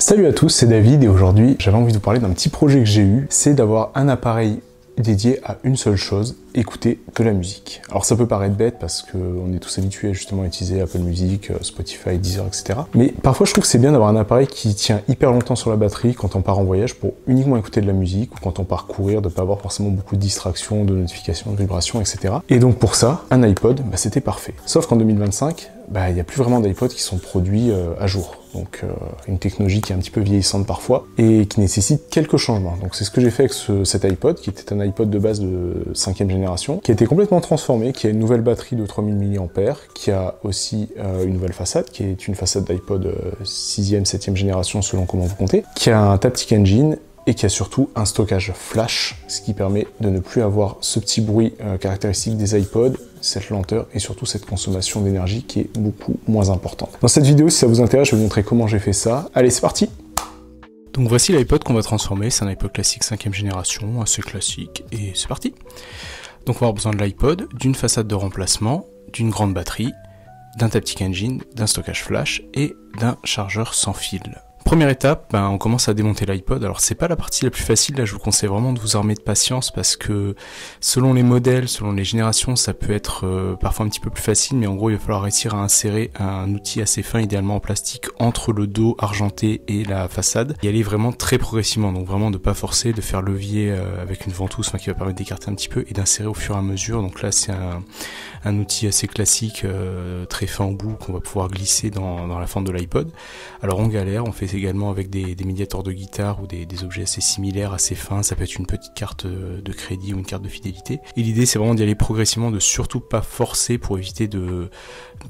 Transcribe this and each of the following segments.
Salut à tous, c'est David et aujourd'hui j'avais envie de vous parler d'un petit projet que j'ai eu, c'est d'avoir un appareil dédié à une seule chose, écouter de la musique. Alors ça peut paraître bête parce qu'on est tous habitués justement à utiliser Apple Music, Spotify, Deezer, etc. Mais parfois je trouve que c'est bien d'avoir un appareil qui tient hyper longtemps sur la batterie quand on part en voyage pour uniquement écouter de la musique ou quand on part courir, de ne pas avoir forcément beaucoup de distractions, de notifications, de vibrations, etc. Et donc pour ça, un iPod, c'était parfait. Sauf qu'en 2025, il n'y a plus vraiment d'iPod qui sont produits à jour. Donc une technologie qui est un petit peu vieillissante parfois et qui nécessite quelques changements. Donc c'est ce que j'ai fait avec cet iPod, qui était un iPod de base de 5e génération, qui a été complètement transformé, qui a une nouvelle batterie de 3000 mAh, qui a aussi une nouvelle façade, qui est une façade d'iPod 6e, 7e génération selon comment vous comptez, qui a un Taptic Engine, et qui a surtout un stockage flash, ce qui permet de ne plus avoir ce petit bruit caractéristique des iPods, cette lenteur et surtout cette consommation d'énergie qui est beaucoup moins importante. Dans cette vidéo, si ça vous intéresse, je vais vous montrer comment j'ai fait ça. Allez, c'est parti! Donc voici l'iPod qu'on va transformer, c'est un iPod classique 5e génération, assez classique, et c'est parti! Donc on va avoir besoin de l'iPod, d'une façade de remplacement, d'une grande batterie, d'un Taptic Engine, d'un stockage flash et d'un chargeur sans fil. Première étape, on commence à démonter l'iPod. Alors c'est pas la partie la plus facile, là je vous conseille vraiment de vous armer de patience parce que selon les modèles, selon les générations, ça peut être parfois un petit peu plus facile, mais en gros il va falloir réussir à insérer un outil assez fin, idéalement en plastique, entre le dos argenté et la façade, et aller vraiment très progressivement, donc vraiment de pas forcer, de faire levier avec une ventouse qui va permettre d'écarter un petit peu et d'insérer au fur et à mesure. Donc là c'est un outil assez classique, très fin au bout, qu'on va pouvoir glisser dans la fente de l'iPod. Alors on galère, on fait également avec des médiators de guitare ou des objets assez similaires, assez fins. Ça peut être une petite carte de crédit ou une carte de fidélité. Et l'idée c'est vraiment d'y aller progressivement, de surtout pas forcer pour éviter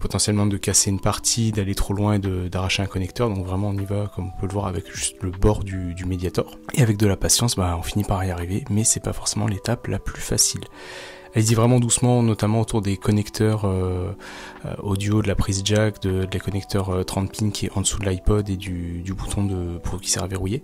potentiellement de casser une partie, d'aller trop loin et d'arracher un connecteur. Donc vraiment on y va comme on peut le voir avec juste le bord du médiator. Et avec de la patience, on finit par y arriver, mais c'est pas forcément l'étape la plus facile. Allez-y vraiment doucement, notamment autour des connecteurs audio, de la prise jack, des connecteurs 30 pins qui est en dessous de l'iPod et du bouton qui sert à verrouiller.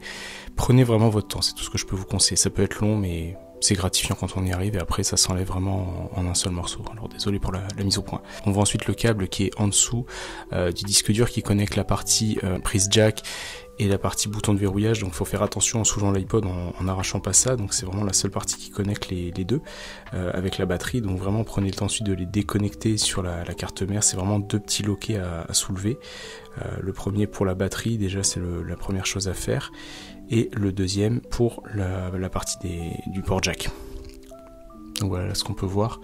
Prenez vraiment votre temps, c'est tout ce que je peux vous conseiller. Ça peut être long, mais c'est gratifiant quand on y arrive et après ça s'enlève vraiment en un seul morceau. Alors désolé pour la mise au point. On voit ensuite le câble qui est en dessous du disque dur qui connecte la partie prise jack et la partie bouton de verrouillage, donc il faut faire attention en soulevant l'iPod, en arrachant pas ça, donc c'est vraiment la seule partie qui connecte les deux avec la batterie, donc vraiment prenez le temps ensuite de les déconnecter sur la carte mère. C'est vraiment deux petits loquets à soulever. Le premier pour la batterie, déjà c'est la première chose à faire, et le deuxième pour la partie du port jack. Donc voilà ce qu'on peut voir.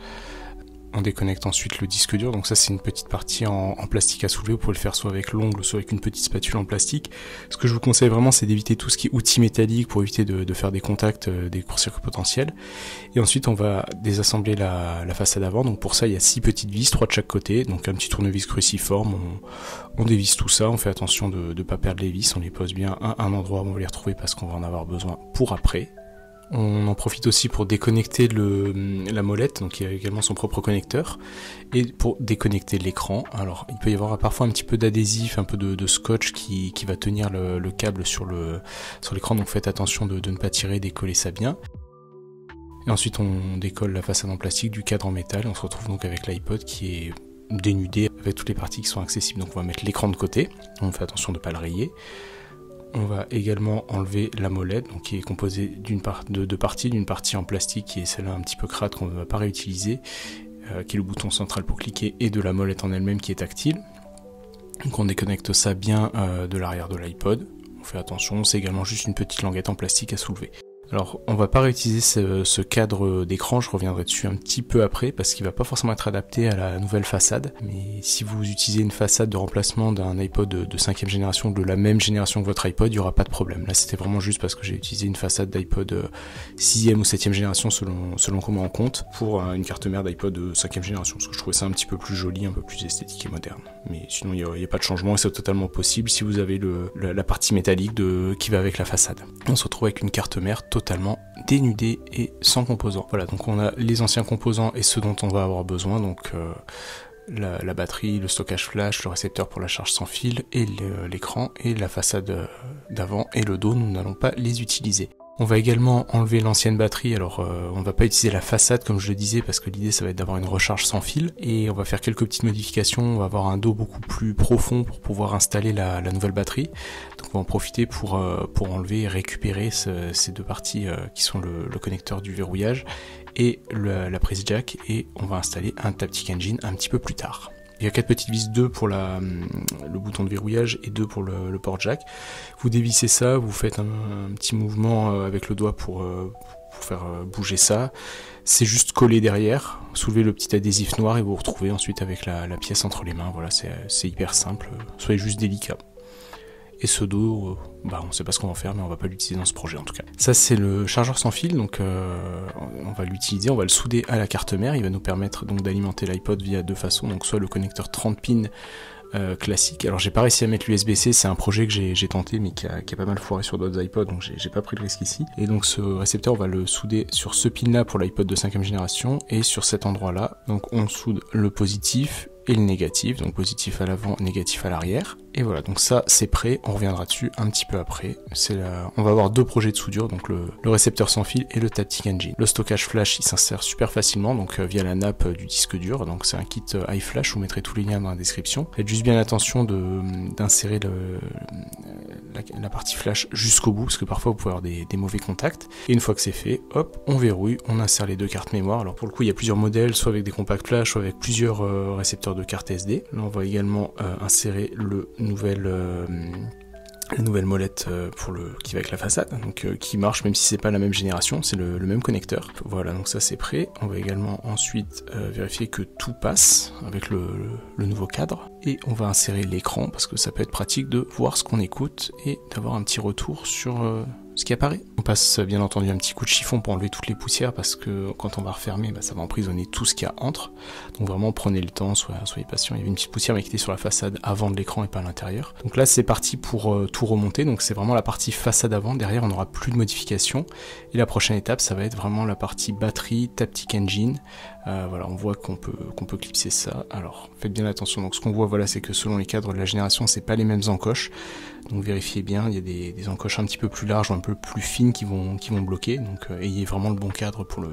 On déconnecte ensuite le disque dur, donc ça c'est une petite partie en plastique à soulever. Vous pouvez le faire soit avec l'ongle, soit avec une petite spatule en plastique. Ce que je vous conseille vraiment, c'est d'éviter tout ce qui est outils métalliques pour éviter de faire des contacts, des court-circuits potentiels. Et ensuite on va désassembler la façade avant, donc pour ça il y a 6 petites vis, 3 de chaque côté, donc un petit tournevis cruciforme. On dévisse tout ça, on fait attention de ne pas perdre les vis, on les pose bien à un endroit où on va les retrouver parce qu'on va en avoir besoin pour après. On en profite aussi pour déconnecter la molette, donc il y a également son propre connecteur, et pour déconnecter l'écran. Alors il peut y avoir parfois un petit peu d'adhésif, un peu de scotch qui va tenir le câble sur l'écran, donc faites attention de ne pas tirer, décoller ça bien. Et ensuite on décolle la façade en plastique du cadre en métal, et on se retrouve donc avec l'iPod qui est dénudé avec toutes les parties qui sont accessibles. Donc on va mettre l'écran de côté, on fait attention de ne pas le rayer. On va également enlever la molette, donc qui est composée de deux parties, d'une partie en plastique qui est celle-là un petit peu crade qu'on ne va pas réutiliser, qui est le bouton central pour cliquer, et de la molette en elle-même qui est tactile. Donc on déconnecte ça bien de l'arrière de l'iPod. On fait attention, c'est également juste une petite languette en plastique à soulever. Alors on va pas réutiliser ce cadre d'écran, je reviendrai dessus un petit peu après parce qu'il va pas forcément être adapté à la nouvelle façade, mais si vous utilisez une façade de remplacement d'un iPod de 5e génération, de la même génération que votre iPod, il n'y aura pas de problème. Là c'était vraiment juste parce que j'ai utilisé une façade d'iPod 6e ou 7e génération selon comment on compte, pour une carte mère d'iPod de 5e génération, parce que je trouvais ça un petit peu plus joli, un peu plus esthétique et moderne. Mais sinon il n'y a pas de changement et c'est totalement possible si vous avez la partie métallique qui va avec la façade. On se retrouve avec une carte mère totalement dénudé et sans composants. Voilà, donc on a les anciens composants et ceux dont on va avoir besoin, donc la batterie, le stockage flash, le récepteur pour la charge sans fil et l'écran, et la façade d'avant et le dos, nous n'allons pas les utiliser. On va également enlever l'ancienne batterie, alors on va pas utiliser la façade comme je le disais parce que l'idée ça va être d'avoir une recharge sans fil, et on va faire quelques petites modifications, on va avoir un dos beaucoup plus profond pour pouvoir installer la nouvelle batterie, donc on va en profiter pour enlever et récupérer ces deux parties qui sont le connecteur du verrouillage et la prise jack, et on va installer un Taptic Engine un petit peu plus tard. Il y a 4 petites vis, 2 pour le bouton de verrouillage et 2 pour le port jack. Vous dévissez ça, vous faites un petit mouvement avec le doigt pour faire bouger ça. C'est juste coller derrière, soulevez le petit adhésif noir et vous vous retrouvez ensuite avec la pièce entre les mains. Voilà, c'est hyper simple, soyez juste délicat. Et ce dos, on sait pas ce qu'on va en faire, mais on va pas l'utiliser dans ce projet en tout cas. Ça c'est le chargeur sans fil, donc on va l'utiliser, on va le souder à la carte mère. Il va nous permettre donc d'alimenter l'iPod via deux façons, donc soit le connecteur 30 pins classique. Alors j'ai pas réussi à mettre l'USB-C, c'est un projet que j'ai tenté mais qui a pas mal foiré sur d'autres iPods, donc j'ai pas pris le risque ici. Et donc ce récepteur on va le souder sur ce pin là pour l'iPod de 5ème génération et sur cet endroit là. Donc on soude le positif et le négatif, donc positif à l'avant, négatif à l'arrière. Et voilà, donc ça c'est prêt, on reviendra dessus un petit peu après. On va avoir deux projets de soudure, donc le récepteur sans fil et le Taptic Engine. Le stockage flash il s'insère super facilement, donc via la nappe du disque dur, donc c'est un kit iFlash, je vous mettrai tous les liens dans la description. Faites juste bien attention d'insérer la partie flash jusqu'au bout, parce que parfois vous pouvez avoir des mauvais contacts. Et une fois que c'est fait, hop, on verrouille, on insère les deux cartes mémoire. Alors pour le coup il y a plusieurs modèles, soit avec des compacts flash, soit avec plusieurs récepteurs de cartes SD. Là on va également insérer la nouvelle molette qui va avec la façade, donc qui marche même si c'est pas la même génération, c'est le même connecteur. Voilà, donc ça c'est prêt. On va également ensuite vérifier que tout passe avec le nouveau cadre, et on va insérer l'écran parce que ça peut être pratique de voir ce qu'on écoute et d'avoir un petit retour sur ce qui apparaît. On passe bien entendu un petit coup de chiffon pour enlever toutes les poussières parce que quand on va refermer, ça va emprisonner tout ce qu'il y a entre. Donc vraiment prenez le temps, soyez patient. Il y avait une petite poussière mais qui était sur la façade avant de l'écran et pas à l'intérieur. Donc là c'est parti pour tout remonter, donc c'est vraiment la partie façade avant. Derrière on n'aura plus de modifications. Et la prochaine étape ça va être vraiment la partie batterie, Taptic Engine. Voilà, on voit qu'on peut clipser ça. Alors faites bien attention, donc ce qu'on voit voilà c'est que selon les cadres de la génération c'est pas les mêmes encoches. Donc vérifiez bien, il y a des encoches un petit peu plus larges ou un peu plus fines qui vont bloquer, donc ayez vraiment le bon cadre pour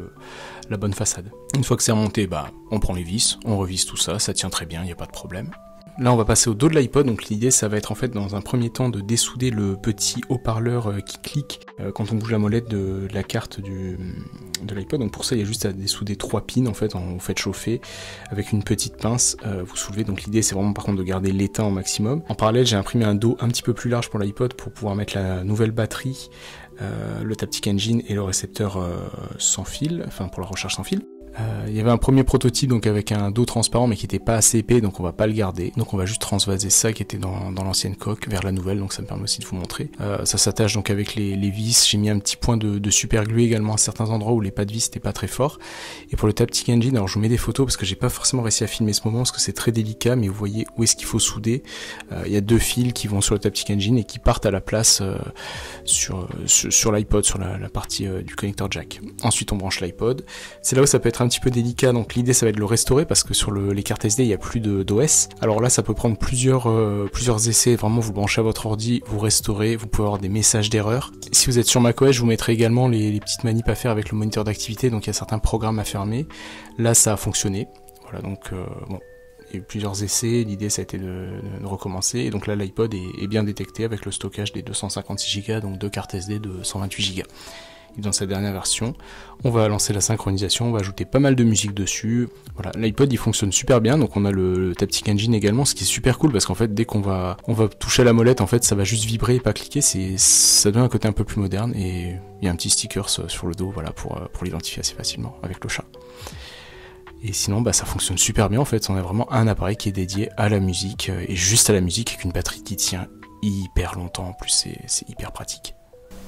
la bonne façade. Une fois que c'est remonté, on prend les vis, on revisse tout ça, ça tient très bien, il n'y a pas de problème. Là on va passer au dos de l'iPod, donc l'idée ça va être en fait dans un premier temps de dessouder le petit haut-parleur qui clique quand on bouge la molette de la carte de l'iPod. Donc pour ça il y a juste à dessouder 3 pins en fait, vous faites chauffer avec une petite pince, vous soulevez. Donc l'idée c'est vraiment par contre de garder l'étain au maximum. En parallèle j'ai imprimé un dos un petit peu plus large pour l'iPod pour pouvoir mettre la nouvelle batterie, le Taptic Engine et le récepteur sans fil, enfin pour la recharge sans fil. Il y avait un premier prototype donc avec un dos transparent mais qui était pas assez épais, donc on va pas le garder, donc on va juste transvaser ça qui était dans l'ancienne coque vers la nouvelle, donc ça me permet aussi de vous montrer. Ça s'attache donc avec les vis. J'ai mis un petit point de super glue également à certains endroits où les pas de vis n'étaient pas très forts. Et pour le Taptic Engine, alors je vous mets des photos parce que j'ai pas forcément réussi à filmer ce moment parce que c'est très délicat, mais vous voyez où est-ce qu'il faut souder. Il y a deux fils qui vont sur le Taptic Engine et qui partent à la place sur l'iPod, sur la partie du connecteur jack. Ensuite on branche l'iPod, c'est là où ça peut être un petit peu délicat, donc l'idée ça va être de le restaurer parce que sur les cartes SD il n'y a plus d'OS. Alors là ça peut prendre plusieurs essais, vraiment vous branchez à votre ordi, vous restaurez, vous pouvez avoir des messages d'erreur. Si vous êtes sur macOS, je vous mettrai également les petites manips à faire avec le moniteur d'activité, donc il y a certains programmes à fermer. Là ça a fonctionné, voilà, donc bon, il y a eu plusieurs essais, l'idée ça a été de recommencer, et donc là l'iPod est bien détecté avec le stockage des 256 Go, donc deux cartes SD de 128 Go. Et dans sa dernière version, on va lancer la synchronisation, on va ajouter pas mal de musique dessus. Voilà, l'iPod il fonctionne super bien, donc on a le Taptic Engine également, ce qui est super cool parce qu'en fait dès qu'on va toucher à la molette, en fait ça va juste vibrer et pas cliquer, ça donne un côté un peu plus moderne, et il y a un petit sticker sur le dos, voilà, pour l'identifier assez facilement avec le chat. Et sinon ça fonctionne super bien en fait, on a vraiment un appareil qui est dédié à la musique, et juste à la musique, avec une batterie qui tient hyper longtemps, en plus c'est hyper pratique.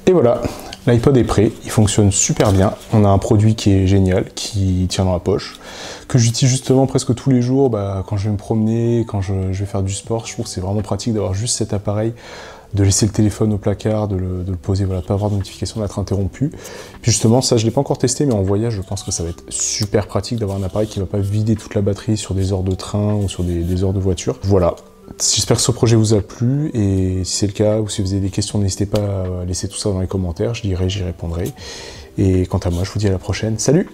Et voilà, l'iPod est prêt, il fonctionne super bien. On a un produit qui est génial, qui tient dans la poche, que j'utilise justement presque tous les jours, quand je vais me promener, quand je vais faire du sport. Je trouve que c'est vraiment pratique d'avoir juste cet appareil, de laisser le téléphone au placard, de le poser, voilà, pas avoir de notification, d'être interrompu. Puis justement, ça je l'ai pas encore testé, mais en voyage, je pense que ça va être super pratique d'avoir un appareil qui va pas vider toute la batterie sur des heures de train ou sur des heures de voiture. Voilà. J'espère que ce projet vous a plu, et si c'est le cas, ou si vous avez des questions, n'hésitez pas à laisser tout ça dans les commentaires, j'y répondrai. Et quant à moi, je vous dis à la prochaine. Salut!